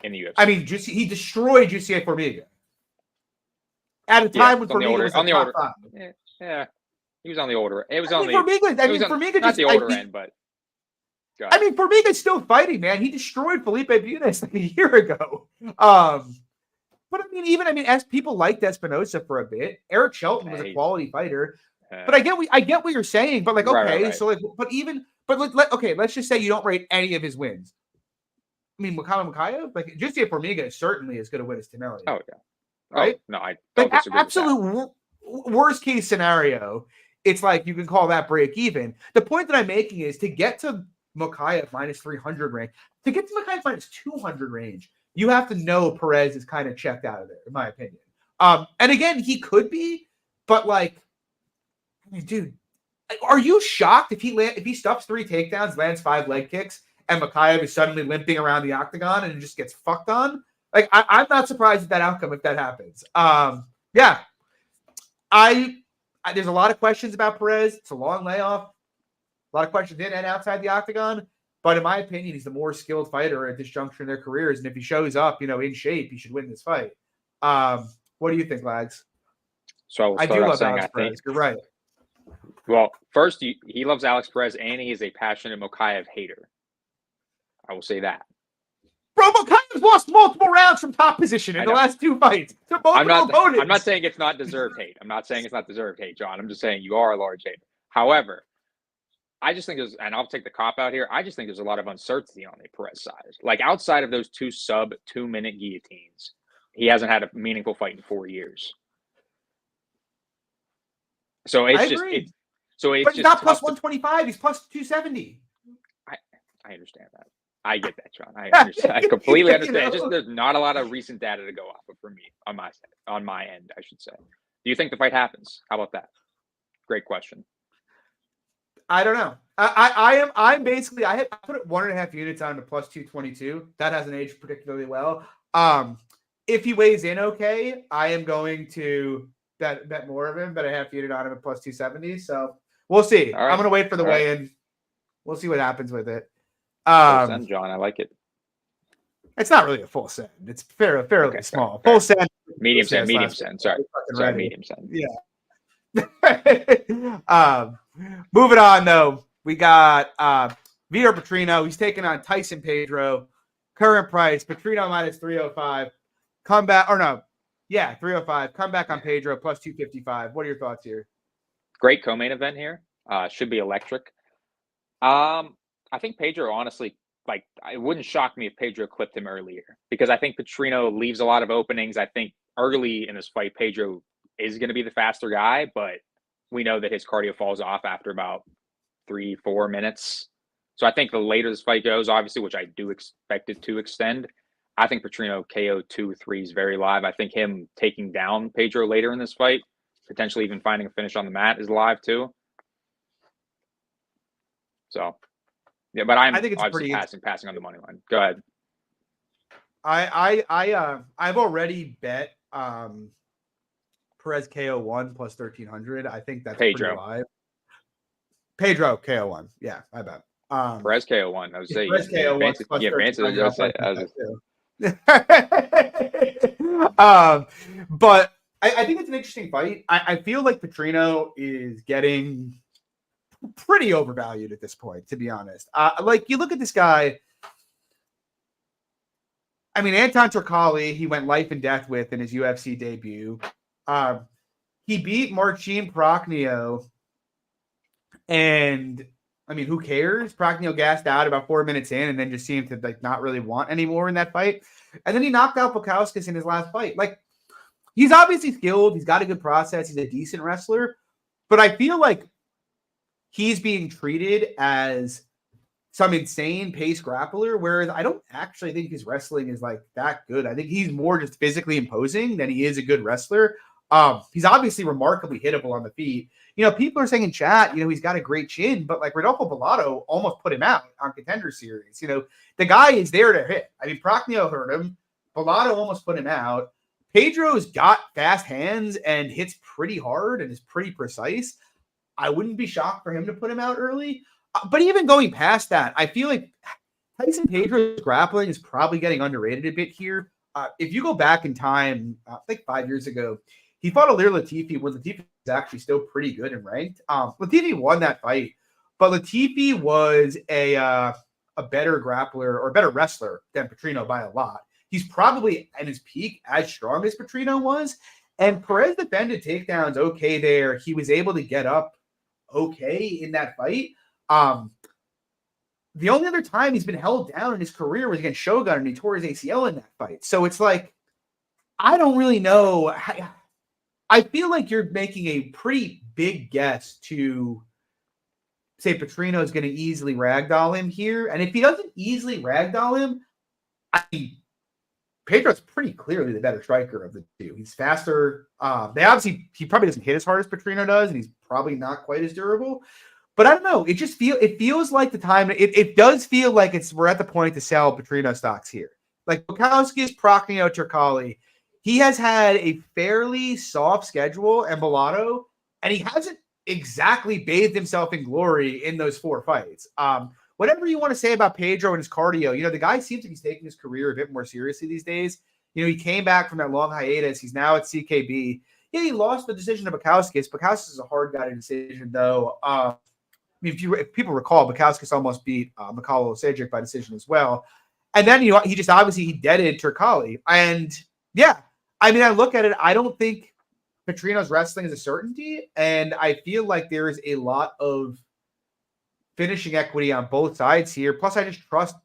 in the UFC. I mean, he destroyed Jussier Formiga at a time when Formiga was on the top 5. Yeah. He was on the older. It was Formiga not the older end, but I mean, Formiga's still fighting, man. He destroyed Felipe Bunes like a year ago. But I mean, as people liked Espinosa for a bit, Eric Shelton was a quality fighter. But I get what you're saying. But like, okay, right. So like, let's just say you don't rate any of his wins. I mean, Mokaev, like, Jussier Formiga is certainly as good a win as Tim Elliott. Oh yeah, right? Oh, no, I don't disagree. Absolute worst case scenario. It's like you can call that break even. The point that I'm making is to get to Mokaev minus 300 range, to get to Mokaev minus 200 range, you have to know Perez is kind of checked out of there, in my opinion. And again, he could be, but like, I mean, dude, are you shocked if he stuffs 3 takedowns, lands 5 leg kicks, and Mokaev is suddenly limping around the octagon and just gets fucked on? Like, I'm not surprised at that outcome if that happens. Yeah, there's a lot of questions about Perez. It's a long layoff. A lot of questions in and outside the octagon. But in my opinion, he's the more skilled fighter at this juncture in their careers. And if he shows up, in shape, he should win this fight. What do you think, Lags? So I do love Alex Perez. You're right. Well, first, he loves Alex Perez, and he is a passionate Mokaev hater. I will say that. Bro, Mokaev's lost multiple rounds from top position in the last 2 fights. I'm not saying it's not deserved hate. I'm not saying it's not deserved hate, John. I'm just saying you are a large hater. However, I just think and I'll take the cop out here, I just think there's a lot of uncertainty on the Perez side. Like, outside of those 2 sub 2-minute guillotines, he hasn't had a meaningful fight in 4 years. So it's but he's not plus 125. He's plus 270. I understand that. I get that, John. I understand. I completely understand. It's just there's not a lot of recent data to go off of for me on my end, I should say. Do you think the fight happens? How about that? Great question. I don't know. I'm basically I put 1.5 units on to plus 222. That hasn't aged particularly well. If he weighs in okay, I am going to bet more of him, bet a half unit on him at plus 270. So we'll see. Right. I'm gonna wait for the weigh-in. We'll see what happens with it. Full send, John. I like it. It's not really a full send. It's fairly small. Fair. Full send. Medium send. Sorry, medium send. Yeah. Moving on, though. We got Vitor Patrino. He's taking on Tyson Pedro. Current price, Patrino minus 305. Comeback, 305. Comeback on Pedro plus 255. What are your thoughts here? Great co-main event here. Should be electric. I think Pedro, honestly, like, it wouldn't shock me if Pedro clipped him earlier, because I think Patrino leaves a lot of openings. I think early in this fight, Pedro is going to be the faster guy, but we know that his cardio falls off after about 3-4 minutes. So I think the later this fight goes, obviously, which I do expect it to extend, I think Patrino KO 2-3 is very live. I think him taking down Pedro later in this fight, potentially even finding a finish on the mat, is live too. So, yeah, but I think it's obviously passing on the money line. Go ahead. I've already bet Perez KO1 plus 1300. I think that's Pedro. pretty live. Pedro KO1. Yeah, I bet. Perez KO1. I was saying. Perez KO1 plus 1300. But I think it's an interesting fight. I feel like Patrino is getting pretty overvalued at this point, to be honest. Like, you look at this guy. I mean, Anton Turkalj, he went life and death with in his UFC debut. He beat Marcin Prachnio, and I mean, who cares? Prachnio gassed out about 4 minutes in, and then just seemed to like not really want any more in that fight. And then he knocked out Bukauskas in his last fight. Like, he's obviously skilled. He's got a good process. He's a decent wrestler, but I feel like he's being treated as some insane pace grappler, whereas I don't actually think his wrestling is like that good. I think he's more just physically imposing than he is a good wrestler. He's obviously remarkably hittable on the feet. You know, people are saying in chat, you know, he's got a great chin, but like Rodolfo Bellato almost put him out on Contender Series. You know, the guy is there to hit. I mean, Prachnio hurt him. Bellato almost put him out. Pedro's got fast hands and hits pretty hard and is pretty precise. I wouldn't be shocked for him to put him out early. But even going past that, I feel like Tyson Pedro's grappling is probably getting underrated a bit here. If you go back in time, I think 5 years ago, he fought Ilir Latifi when Latifi was actually still pretty good and ranked. Latifi won that fight, but Latifi was a better grappler or a better wrestler than Patrino by a lot. He's probably at his peak as strong as Patrino was, and Perez defended takedowns okay there. He was able to get up okay in that fight. The only other time he's been held down in his career was against Shogun, and he tore his ACL in that fight. So it's like, I don't really know. I feel like you're making a pretty big guess to say Patrino is going to easily ragdoll him here. And if he doesn't easily ragdoll him, I mean, Pedro's pretty clearly the better striker of the two. He's faster. He probably doesn't hit as hard as Patrino does, and he's probably not quite as durable. But I don't know. It feels like the time. It does feel like we're at the point to sell Patrino stocks here. Like Bukauskas, Prachnio, Turkalj, he has had a fairly soft schedule, and Bellato, and he hasn't exactly bathed himself in glory in those 4 fights. Whatever you want to say about Pedro and his cardio, you know, the guy seems like he's taking his career a bit more seriously these days. You know, he came back from that long hiatus. He's now at CKB. Yeah, he lost the decision to Bukauskas. Bukauskas is a hard guy to decision, though. I mean, if people recall, Bukauskas almost beat Mikhailo Sejic by decision as well. And then, you know, he just obviously he deaded Turkalj. And yeah, I mean, I look at it, I don't think Patrino's wrestling is a certainty. And I feel like there is a lot of finishing equity on both sides here. Plus, I just trust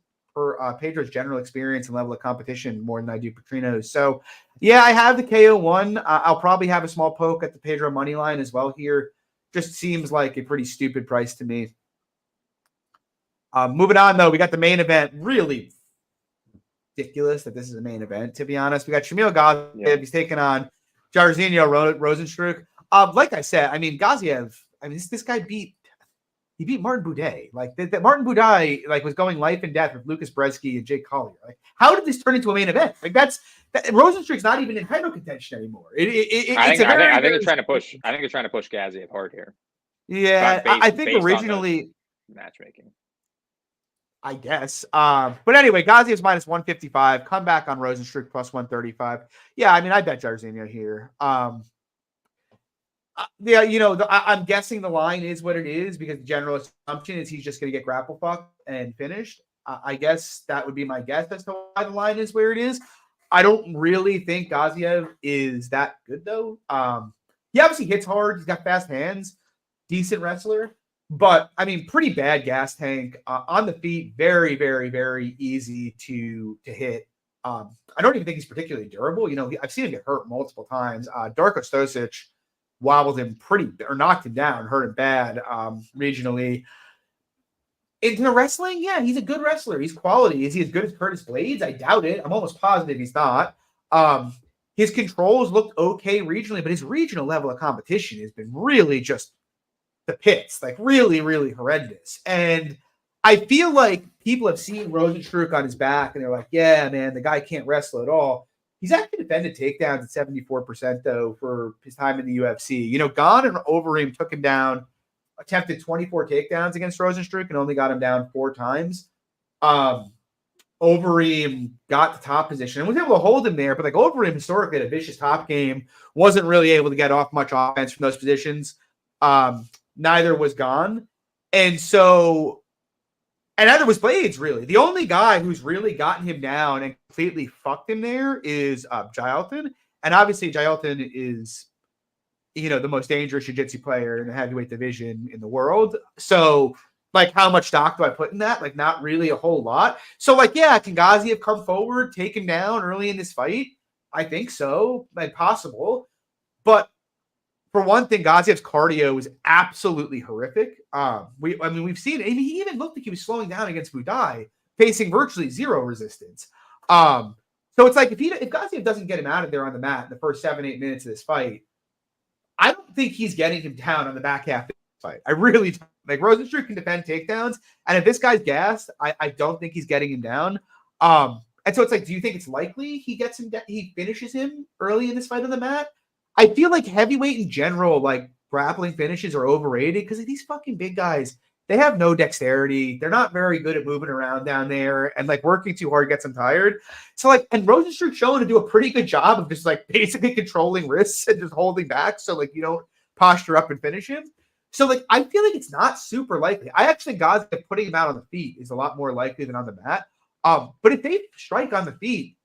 Pedro's general experience and level of competition more than I do Patrino's. So, yeah, I have the KO1. I'll probably have a small poke at the Pedro money line as well here. Just seems like a pretty stupid price to me. Moving on, though, we got the main event. Really ridiculous that this is a main event, to be honest. We got Shamil Gaziev. Yeah. He's taking on Jairzinho Rozenstruik. Like I said, I mean, Gaziev, I mean, this guy beat Martin Buday. Like, that Martin Buday, like, was going life and death with Lucas Brzeski and Jake Collier. Like, how did this turn into a main event? Like, Rozenstruik's not even in title contention anymore. I think they're trying to push. I think they're trying to push Gaziev hard here. Yeah, I think originally matchmaking, I guess. But anyway, Gaziev's minus 155. Come back on Rozenstruik plus 135. Yeah, I mean, I bet Jairzinho here. Yeah, you know, I'm guessing the line is what it is because the general assumption is he's just going to get grapple fucked and finished. I guess that would be my guess as to why the line is where it is. I don't really think Gaziev is that good, though. He obviously hits hard. He's got fast hands. Decent wrestler. But, I mean, pretty bad gas tank. On the feet, very, very, very easy to hit. I don't even think he's particularly durable. You know, I've seen him get hurt multiple times. Darko Stosic, wobbled him or knocked him down, hurt him bad regionally. Into the wrestling, yeah, he's a good wrestler. He's quality. Is he as good as Curtis Blades? I doubt it. I'm almost positive he's not. His controls looked okay regionally, but his regional level of competition has been really just the pits, like really, really horrendous. And I feel like people have seen Rozenstruik on his back, and they're like, yeah, man, the guy can't wrestle at all. He's actually defended takedowns at 74%, though, for his time in the UFC. You know, Gane and Overeem took him down, attempted 24 takedowns against Rozenstruik and only got him down 4 times. Overeem got the top position and was able to hold him there, but like Overeem historically had a vicious top game, wasn't really able to get off much offense from those positions. Neither was Gane. And neither was Blades, really. The only guy who's really gotten him down and completely fucked him there is Jailton. And obviously Jailton is, you know, the most dangerous jiu-jitsu player in the heavyweight division in the world. So, like, how much stock do I put in that? Like, not really a whole lot. So, like, yeah, can Gaziev come forward, take him down early in this fight? I think so. Like, possible. But for one thing, Gaziev's cardio is absolutely horrific. We've seen it. He even looked like he was slowing down against Budai, facing virtually zero resistance. So it's like if Gaziev doesn't get him out of there on the mat in the first 7-8 minutes of this fight, I don't think he's getting him down on the back half of the fight. I really don't. Like, Rozenstruik can defend takedowns, and if this guy's gassed, I don't think he's getting him down. And so it's like, do you think it's likely he finishes him early in this fight on the mat? I feel like heavyweight in general, like grappling finishes, are overrated because these fucking big guys, they have no dexterity. They're not very good at moving around down there, and like working too hard gets them tired. So like, and Rozenstruik's shown to do a pretty good job of just like basically controlling wrists and just holding back so like you don't posture up and finish him. So like, I feel like it's not super likely. I actually got that putting him out on the feet is a lot more likely than on the mat. But if they strike on the feet,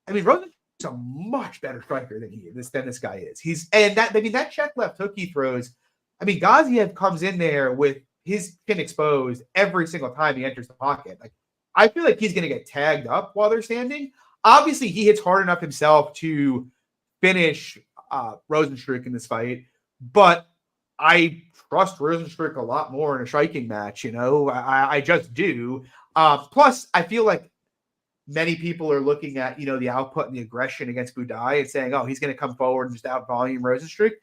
I mean, Rozenstruik's a much better striker than this guy is. That check left hook he throws. I mean, Gaziev comes in there with his chin exposed every single time he enters the pocket. Like, I feel like he's going to get tagged up while they're standing. Obviously, he hits hard enough himself to finish Rozenstruik in this fight, but I trust Rozenstruik a lot more in a striking match. You know, I just do. Plus, I feel like many people are looking at, you know, the output and the aggression against Budai and saying, oh, he's going to come forward and just out volume Rozenstruik.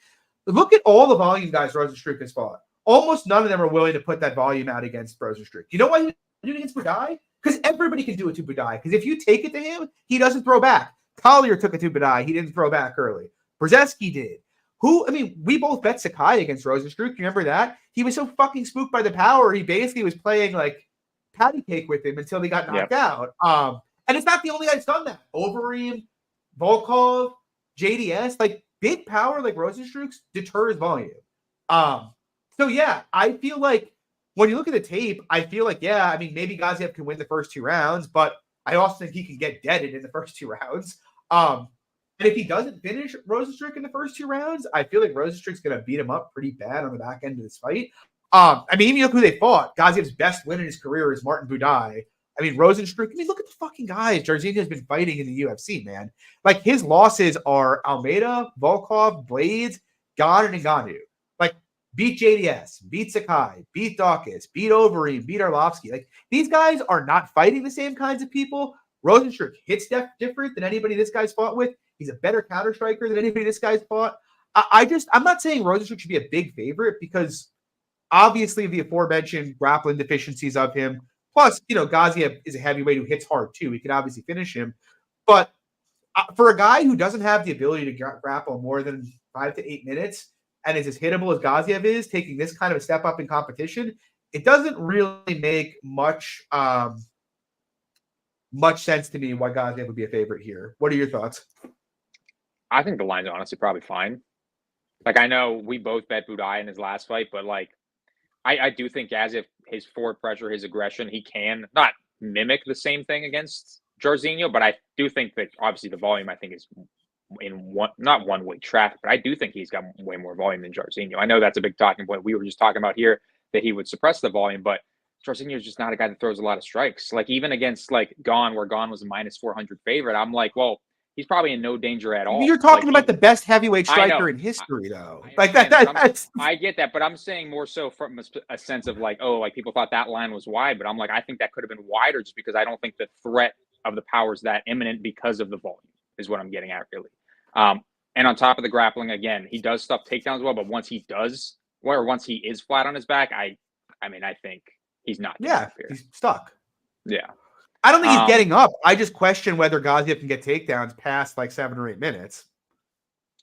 Look at all the volume guys Rozenstruik has fought. Almost none of them are willing to put that volume out against Rozenstruik. You know why he did it against Budai? Because everybody can do it to Budai. Because if you take it to him, he doesn't throw back. Collier took it to Budai. He didn't throw back early. Brzezinski did. We both bet Sakai against Rozenstruik. You remember that? He was so fucking spooked by the power. He basically was playing like patty cake with him until he got knocked out. And it's not the only guy that's done that. Overeem, Volkov, JDS, like big power like Rozenstruik's deters volume. So yeah, I feel like when you look at the tape, I feel like, yeah, I mean, maybe Gaziev can win the first 2 rounds, but I also think he can get deaded in the first 2 rounds. And if he doesn't finish Rozenstruik in the first 2 rounds, I feel like Rozenstruik's going to beat him up pretty bad on the back end of this fight. I mean, even look who they fought. Gaziev's best win in his career is Martin Budai. I mean, Rozenstruik, I mean, look at the fucking guys Jairzinho has been fighting in the UFC, man. Like, his losses are Almeida, Volkov, Blades, Gane, and Ngannou. Like, beat JDS, beat Sakai, beat Dawkins, beat Overeem, beat Arlovsky. Like, these guys are not fighting the same kinds of people. Rozenstruik hits different than anybody this guy's fought with. He's a better counter striker than anybody this guy's fought. I'm not saying Rozenstruik should be a big favorite because obviously the aforementioned grappling deficiencies of him. Plus, you know, Gaziev is a heavyweight who hits hard too. He can obviously finish him. But for a guy who doesn't have the ability to grapple more than 5 to 8 minutes and is as hittable as Gaziev is, taking this kind of a step up in competition, it doesn't really make much sense to me why Gaziev would be a favorite here. What are your thoughts? I think the line's honestly probably fine. Like, I know we both bet Budai in his last fight, but like, I do think Gaziev, his forward pressure, his aggression, he can not mimic the same thing against Jairzinho, but I do think that obviously the volume, I think, is in not one-way traffic, but I do think he's got way more volume than Jairzinho. I know that's a big talking point. We were just talking about here that he would suppress the volume, but Jairzinho is just not a guy that throws a lot of strikes. Like, even against like Gane, where Gane was a -400 favorite, I'm like, well, he's probably in no danger at all. You're talking about the best heavyweight striker in history, though. Like that's I get that, but I'm saying more so from a sense of like, oh, like people thought that line was wide, but I'm like, I think that could have been wider just because I don't think the threat of the power is that imminent because of the volume is what I'm getting at, really. And on top of the grappling, again, he does stuff takedowns well, but once he is flat on his back, I think he's not. Yeah, he's stuck. Yeah. I don't think he's getting up. I just question whether Gaziev can get takedowns past like 7 or 8 minutes.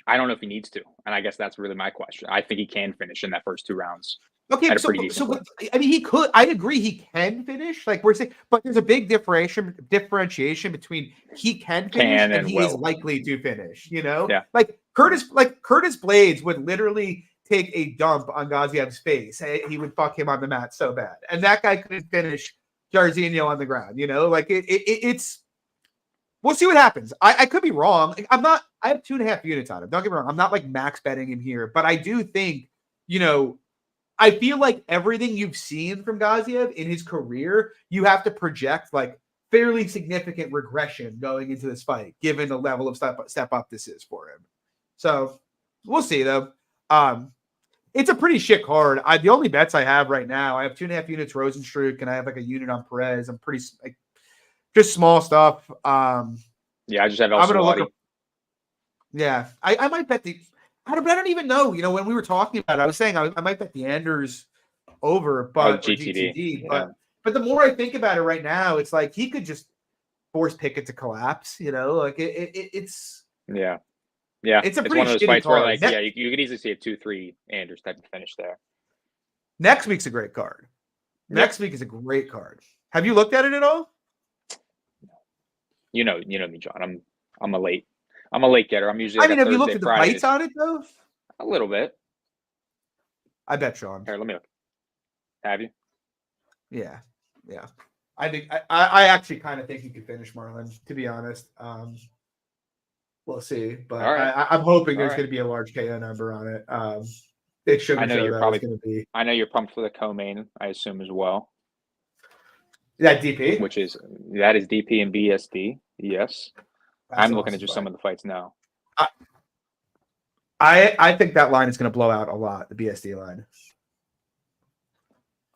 I don't know if he needs to. And I guess that's really my question. I think he can finish in that first 2 rounds. Okay, so I mean, he could. I agree he can finish. Like we're saying, but there's a big differentiation between he can finish and he is likely to finish. You know, like Curtis Blades would literally take a dump on Gaziev's face. He would fuck him on the mat so bad, and that guy couldn't finish Jairzinho on the ground. You know, like it's. We'll see what happens. I could be wrong. I'm not. I have 2.5 units on him. Don't get me wrong. I'm not like max betting him here, but I do think, you know, I feel like everything you've seen from Gaziev in his career, you have to project like fairly significant regression going into this fight, given the level of step up this is for him. So we'll see though. It's a pretty shit card. The only bets I have right now, I have 2.5 units Rozenstruik, and I have like a unit on Perez. I'm pretty like just small stuff. Yeah, I just have. I'm gonna look. Yeah, I might bet the. I don't even know. You know, when we were talking about it, I was saying I might bet the Anders over, but GTD. Yeah. But the more I think about it right now, it's like he could just force Picket to collapse. You know, like it's. Yeah. It's a pretty one of those fights where, like, you could easily see a 2-3 Anders type of finish there. Next week's a great card. Next week is a great card. Have you looked at it at all? You know me, John. I'm a late getter. I'm usually. Have you looked at the fights on it though? A little bit. I bet, Sean. Here, let me look. Have you? Yeah. I think I actually kind of think he could finish Marlon. To be honest, we'll see. But right. I'm hoping there's going to be a large KO number on it. It should. I know you're probably going to be. I know you're pumped for the co-main. I assume as well. That DP, that is DP and BSD. Yes. I'm looking at just some of the fights now. I think that line is going to blow out a lot. The BSD line.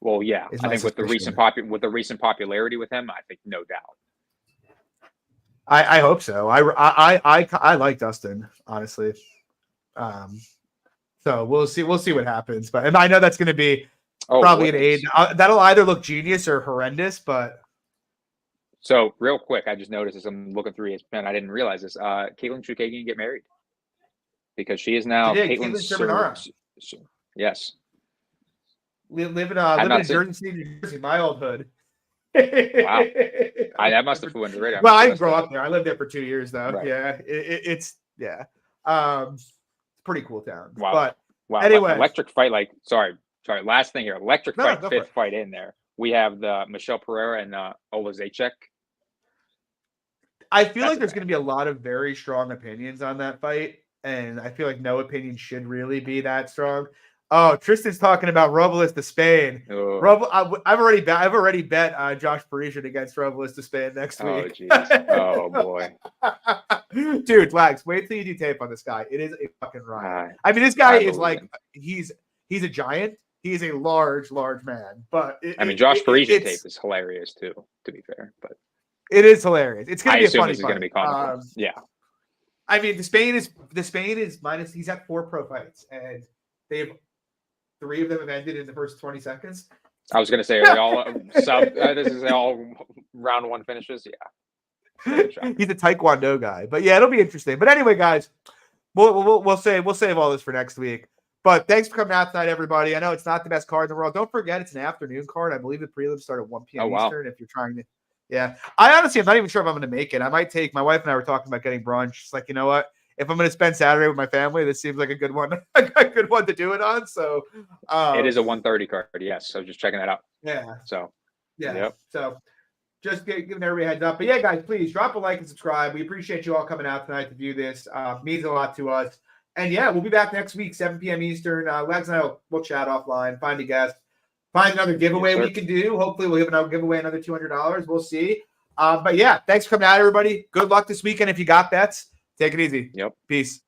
Well, yeah, I think with the recent popularity with him, I think no doubt. I hope so. I like Dustin, honestly. So we'll see what happens. But I know that's going to be probably an 8. That'll either look genius or horrendous. But so real quick, I just noticed as I'm looking through ESPN, I didn't realize this. Caitlin Chukagian get married because she is now Caitlin. Yes. Living in Jersey City, New Jersey, my old hood. Wow. That must have flew under the radar. Well, I didn't grow up there. I lived there for 2 years, though. Right. Yeah, it's pretty cool town. Wow. But anyway, electric fight. Like, sorry. Last thing here, electric fight, fifth fight in there. We have the Michelle Pereira and Ola Zajac. I feel like there's going to be a lot of very strong opinions on that fight, and I feel like no opinion should really be that strong. Oh, Tristan's talking about Robles to Spain. I've already bet Josh Parisian against Robles to Spain next week. Geez. Oh boy, dude, Lags, wait till you do tape on this guy. It is a fucking ride. I mean, this guy is like he's a giant. He's a large man. But Josh Parisian tape is hilarious too. To be fair, but it is hilarious. It's gonna be a funny fight. Going to be comical. Yeah. I mean, the Spain is minus. He's at 4 pro fights, and they've 3 of them have ended in the first 20 seconds. I was going to say, are they all this is all round 1 finishes? Yeah. He's a Taekwondo guy, but yeah, it'll be interesting. But anyway, guys, we'll save all this for next week. But thanks for coming out tonight, everybody. I know it's not the best card in the world. Don't forget, it's an afternoon card. I believe the prelims start at 1 p.m. Eastern. If you're trying to, I honestly, I'm not even sure if I'm going to make it. I might take. My wife and I were talking about getting brunch. It's like, you know what? If I'm going to spend Saturday with my family, this seems like a good one to do it on. So it is a 1:30 card. Yes. So just checking that out. Yeah. So Yep. So just giving everybody a heads up. But yeah, guys, please drop a like and subscribe. We appreciate you all coming out tonight to view this. Means a lot to us. And yeah, we'll be back next week, 7 p.m. Eastern. Legs and I will chat offline, find a guest, find another giveaway we can do. Hopefully we'll give away another $200. We'll see. But yeah, thanks for coming out, everybody. Good luck this weekend if you got bets. Take it easy. Yep. Peace.